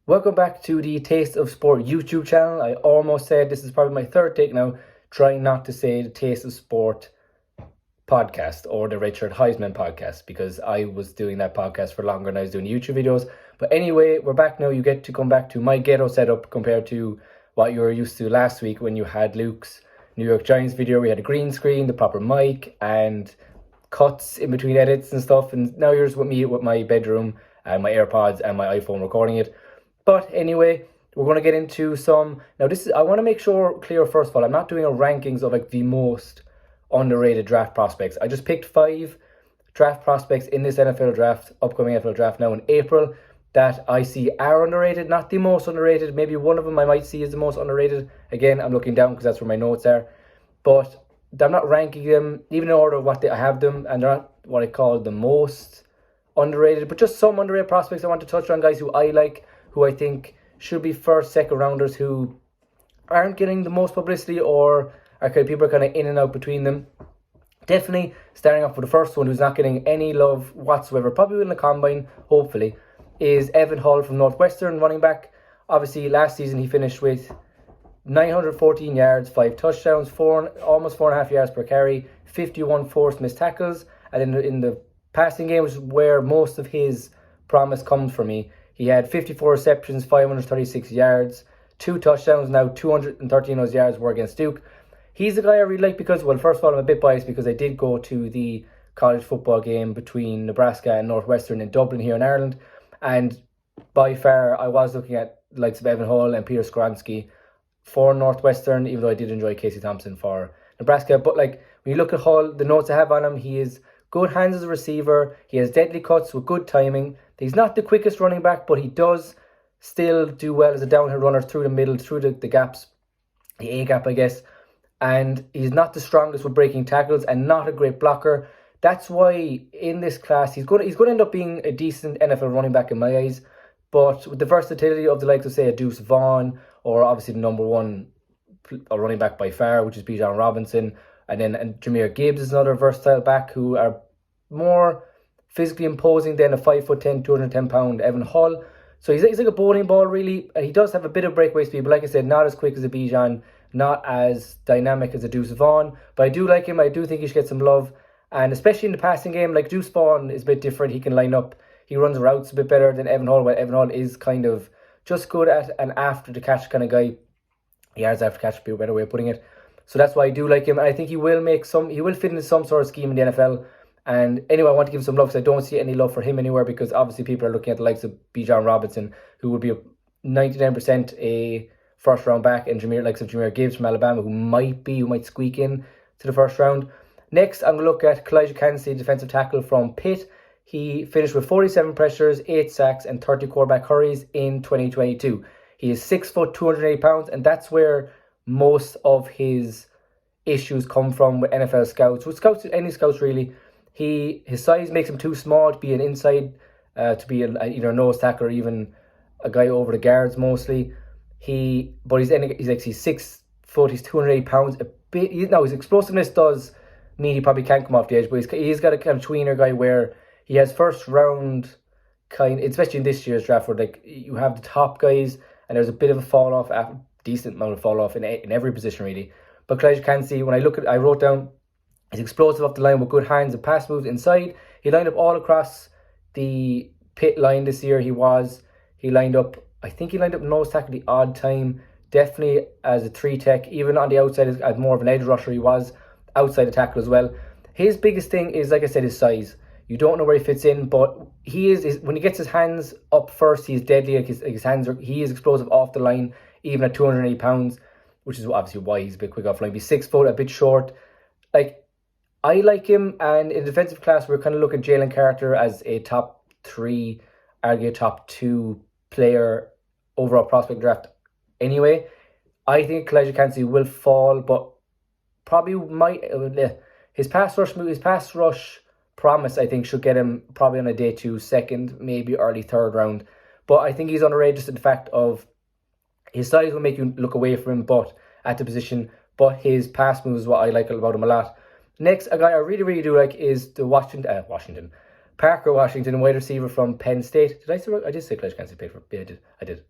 Welcome back to the Taste of Sport YouTube channel. I almost said this is probably my third take now, trying not to say the Taste of Sport podcast or the Richard Heisman podcast because I was doing that podcast for longer than I was doing YouTube videos. But anyway, we're back now. You get to come back to my ghetto setup compared to what you were used to last week when you had Luke's New York Giants video. We had a green screen, the proper mic, and cuts in between edits and stuff. And now you're just with me with my bedroom and my AirPods and my iPhone recording it. But anyway, we're going to get into some. Now, I want to make sure clear first of all, I'm not doing a rankings of like the most underrated draft prospects. I just picked 5 draft prospects in this NFL draft, upcoming NFL draft now in April, that I see are underrated, not the most underrated. Maybe one of them I might see as the most underrated. Again, I'm looking down because that's where my notes are. But I'm not ranking them, even in order of what I have them, and they're not what I call the most underrated, but just some underrated prospects I want to touch on, guys who I like, who I think should be first, second rounders who aren't getting the most publicity or are people are kind of in and out between them. Definitely starting off with the first one who's not getting any love whatsoever, probably in the combine, hopefully, is Evan Hull from Northwestern, running back. Obviously, last season he finished with 914 yards, 5 touchdowns, almost 4.5 yards per carry, 51 forced missed tackles, and in the passing game, which is where most of his promise comes for me, he had 54 receptions, 536 yards, 2 touchdowns. Now 213 of those yards were against Duke. He's the guy I really like because, well, first of all, I'm a bit biased because I did go to the college football game between Nebraska and Northwestern in Dublin here in Ireland. And by far, I was looking at the likes of Evan Hull and Peter Skoronsky for Northwestern, even though I did enjoy Casey Thompson for Nebraska. But like when you look at Hull, the notes I have on him, he is good hands as a receiver. He has deadly cuts with good timing. He's not the quickest running back, but he does still do well as a downhill runner through the middle, through the gaps, the A-gap, I guess. And he's not the strongest with breaking tackles and not a great blocker. That's why in this class, he's going to end up being a decent NFL running back in my eyes. But with the versatility of the likes of, say, a Deuce Vaughn, or obviously the number one running back by far, which is Bijan Robinson, and Jahmyr Gibbs is another versatile back who are more physically imposing than a 5'10", 210-pound Evan Hull. So he's like a bowling ball, really. He does have a bit of breakaway speed, but like I said, not as quick as a Bijan, not as dynamic as a Deuce Vaughn. But I do like him. I do think he should get some love. And especially in the passing game, like Deuce Vaughn is a bit different. He can line up. He runs routes a bit better than Evan Hull, but Evan Hull is kind of just good at an after-the-catch kind of guy. Yards after catch would be a better way of putting it. So that's why I do like him. And I think he will fit into some sort of scheme in the NFL. And anyway, I want to give him some love because I don't see any love for him anywhere, because obviously people are looking at the likes of Bijan Robinson, who would be a 99% a first round back, and Jahmyr Gibbs from Alabama, who might squeak in to the first round. Next, I'm going to look at Kalijah Kancey, defensive tackle from Pitt. He finished with 47 pressures, 8 sacks, and 30 quarterback hurries in 2022. He is 6 foot, 280 pounds, and that's where most of his issues come from with NFL scouts. With any scouts really, his size makes him too small to be an inside, to be either a nose tackle or even a guy over the guards mostly. He's 6 foot, he's 280 pounds. His explosiveness does mean he probably can't come off the edge, but he's got a kind of tweener guy where he has first round especially in this year's draft, where like you have the top guys and there's a bit of a fall off, a decent amount of fall off in every position really. But Kalijah Kancey, when I wrote down, he's explosive off the line with good hands and pass moves inside. He lined up all across the Pitt line this year. I think he lined up nose tackle the odd time, definitely as a 3-tech, even on the outside as more of an edge rusher. He was outside the tackle as well. His biggest thing is, like I said, his size. You don't know where he fits in, but when he gets his hands up first, he's deadly. He is explosive off the line, even at 280 pounds, which is obviously why he's a bit quick off the line. He's 6 foot, a bit short. Like, I like him, and in the defensive class, we're kind of looking at Jalen Carter as a top 3, argue a top 2 player overall prospect draft anyway. I think Kalijah Kancey will fall, but probably might. His pass rush promise, I think, should get him probably on a day 2, second, maybe early 3rd round. But I think he's underrated just in the fact of his size will make you look away from him, but at the position. But his pass moves is what I like about him a lot. Next, a guy I really, really do like is the Parker Washington, wide receiver from Penn State. Did I say? I did say College Kansas played for. Yeah, I did.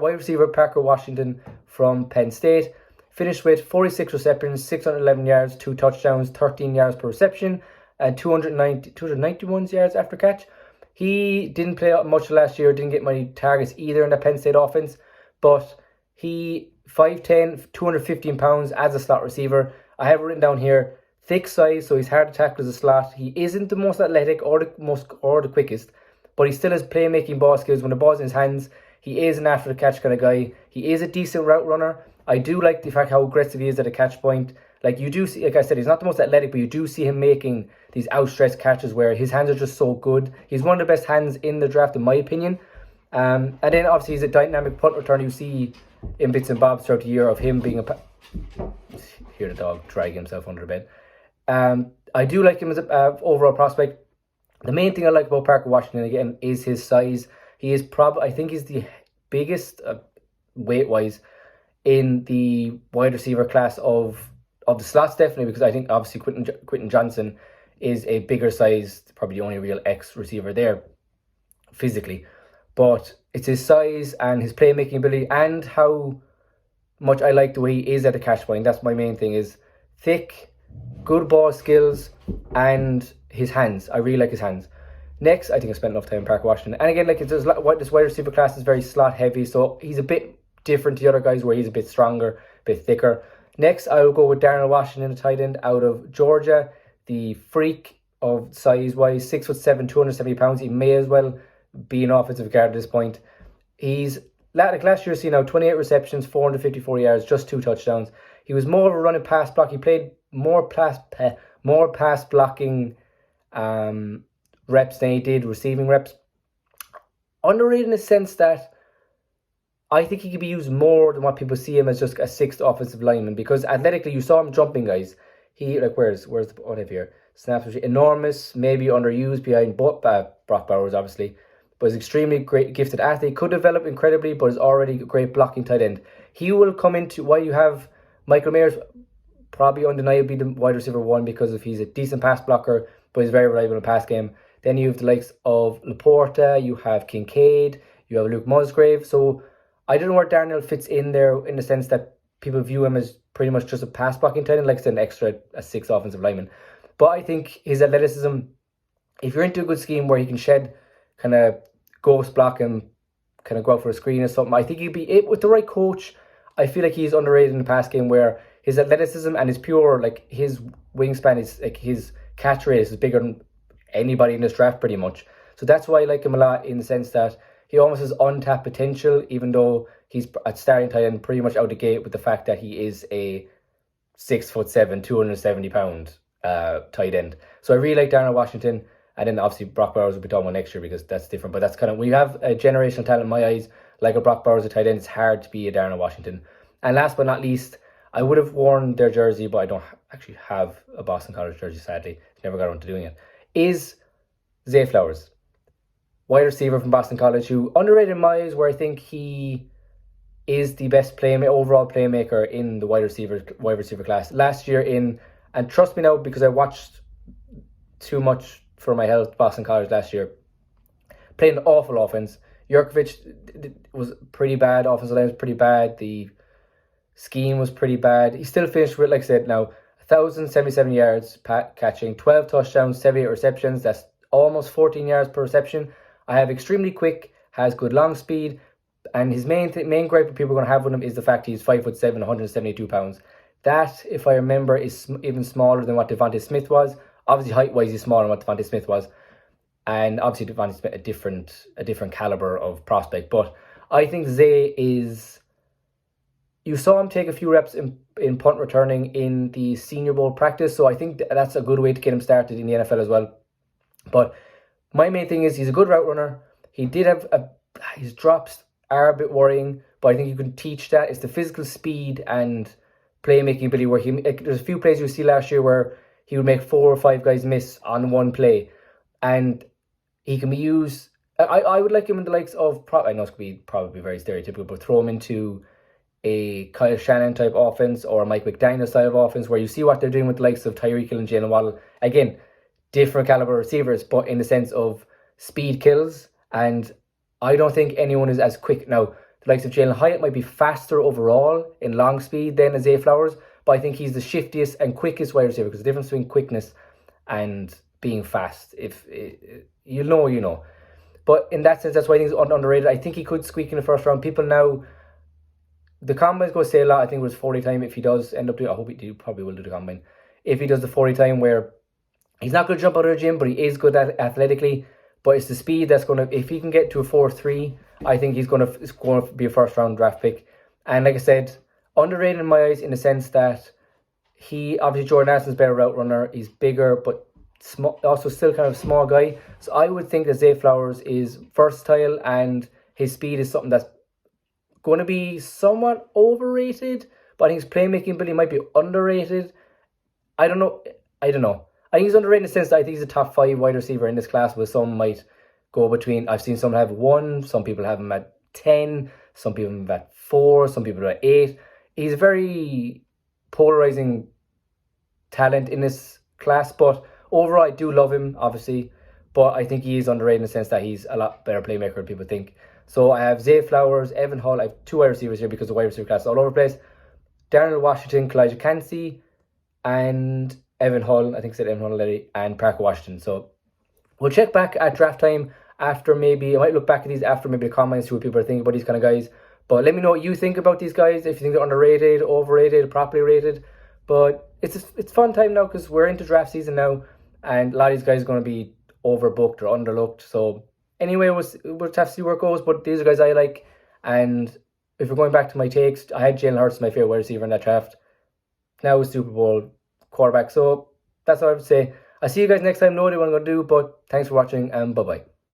Wide receiver Parker Washington from Penn State finished with 46 receptions, 611 yards, 2 touchdowns, 13 yards per reception, and 291 yards after catch. He didn't play much last year, didn't get many targets either in the Penn State offense, but he 5'10", 215 pounds as a slot receiver. I have it written down here, thick size, so he's hard to tackle as a slot. He isn't the most athletic or the quickest, but he still has playmaking ball skills. When the ball's in his hands, he is an after the catch kind of guy. He is a decent route runner. I do like the fact how aggressive he is at a catch point. Like you do see, like I said, he's not the most athletic, but you do see him making these outstretched catches where his hands are just so good. He's one of the best hands in the draft, in my opinion. And then obviously he's a dynamic punt returner. You see in bits and bobs throughout the year of him being hear the dog dragging himself under the bed. I do like him as an overall prospect. The main thing I like about Parker Washington, again, is his size. He is I think he's the biggest weight-wise in the wide receiver class of the slots, definitely, because I think obviously Quentin Johnson is a bigger size, probably the only real X receiver there physically. But it's his size and his playmaking ability and how much I like the way he is at the catch point. That's my main thing, is thick, good ball skills, and his hands. I really like his hands. Next, I think I spent enough time in Parker Washington. And again, like this wide receiver class is very slot heavy, so he's a bit different to the other guys where he's a bit stronger, a bit thicker. Next, I will go with Darnell Washington, a tight end out of Georgia. The freak of size-wise, 6'7", 270 pounds. He may as well be an offensive guard at this point. He's, like last year, 28 receptions, 454 yards, just 2 touchdowns. He was more of a running pass block. He played more pass blocking reps than he did receiving reps. Underrated in the sense that I think he could be used more than what people see him as, just a 6th offensive lineman, because athletically you saw him jumping guys. He where's the what have here? Snaps enormous, maybe underused behind Brock Bowers obviously, but is extremely great gifted athlete. Could develop incredibly, but is already a great blocking tight end. He will come into why you have Michael Mayer's probably undeniably the wide receiver 1 because of he's a decent pass blocker, but he's very reliable in the pass game. Then you have the likes of Laporta, you have Kincaid, you have Luke Musgrave. So I don't know where Darnell fits in there in the sense that people view him as pretty much just a pass blocking tight end, like an extra, a 6th offensive lineman. But I think his athleticism, if you're into a good scheme where he can shed, kind of ghost block and kind of go out for a screen or something, I think he'd be it with the right coach. I feel like he's underrated in the pass game, where his athleticism and his pure, like his wingspan is, like his catch rate is bigger than anybody in this draft pretty much. So that's why I like him a lot, in the sense that he almost has untapped potential, even though he's at starting tight end pretty much out the gate with the fact that he is a 6'7", 270 pound tight end. So I really like Darnell Washington. And then obviously Brock Bowers will be talking about next year because that's different. But that's kind of, when you have a generational talent in my eyes, like a Brock Bowers, a tight end, it's hard to be a Darnell Washington. And last but not least, I would have worn their jersey, but I don't actually have a Boston College jersey, sadly. Never got around to doing it. Is Zay Flowers, wide receiver from Boston College, who underrated in my eyes, where I think he is the best overall playmaker in the wide receiver class last year. And trust me now, because I watched too much for my health Boston College last year, played an awful offense. Jurkovich was pretty bad, offensive line was pretty bad, the scheme was pretty bad. He still finished with, like I said now, 1,077 yards catching, 12 touchdowns, 78 receptions. That's almost 14 yards per reception. I have extremely quick, has good long speed, and his main gripe that people are going to have with him is the fact he's 5'7", 172 pounds. That, if I remember, is even smaller than what Devontae Smith was. Obviously, height-wise, he's smaller than what Devontae Smith was. And obviously, Devontae Smith, a different caliber of prospect. But I think Zay is... You saw him take a few reps in punt returning in the Senior Bowl practice. So I think that's a good way to get him started in the NFL as well. But my main thing is he's a good route runner. He did have his drops are a bit worrying, but I think you can teach that. It's the physical speed and playmaking ability where there's a few plays you see last year where he would make 4 or 5 guys miss on one play, and he can be used. I would like him in the likes of, I know it's going to be probably very stereotypical, but throw him into a Kyle Shannon type offense or a Mike McDaniel style of offense where you see what they're doing with the likes of Tyreek Hill and Jalen Waddle. Again, different caliber receivers, but in the sense of speed kills. And I don't think anyone is as quick. Now, the likes of Jalen Hyatt might be faster overall in long speed than Zay Flowers, but I think he's the shiftiest and quickest wide receiver, because the difference between quickness and being fast, if you know, you know. But in that sense, that's why I think he's underrated. I think he could squeak in the first round. People now, the combine's going to say a lot. I think it was 40 time. If he does end up doing, I hope he probably will do the combine. If he does the 40 time, where he's not going to jump out of the gym, but he is good at athletically. But it's the speed that's going to, if he can get to a 4.3, I think it's going to be a first round draft pick. And like I said, underrated in my eyes, in the sense that he, obviously Jordan Addison's better route runner. He's bigger, but small, also still kind of small guy. So I would think that Zay Flowers is versatile, and his speed is something that's going to be somewhat overrated. But I think his playmaking ability might be underrated. I don't know. I think he's underrated in the sense that I think he's a top 5 wide receiver in this class, but some might go between, I've seen some have 1, some people have him at 10, some people have him at 4, some people at 8. He's a very polarizing talent in this class, but overall I do love him, obviously, but I think he is underrated in the sense that he's a lot better playmaker than people think. So I have Zay Flowers, Evan Hull. I have 2 wide receivers here because the wide receiver class is all over the place. Darnell Washington, Kalijah Cansey, and Evan Hull, I think I said Evan Hull already, and Parker Washington. So we'll check back at draft time after, maybe, I might look back at these after maybe the comments, see what people are thinking about these kind of guys. But let me know what you think about these guys, if you think they're underrated, overrated, properly rated. But it's fun time now, because we're into draft season now, and a lot of these guys are going to be overbooked or underlooked. So anyway, we'll have to see where it goes, but these are guys I like. And if we're going back to my takes, I had Jalen Hurts, my favorite wide receiver in that draft. Now it's Super Bowl quarterback. So that's what I would say. I'll see you guys next time. No idea what I'm going to do, but thanks for watching, and bye-bye.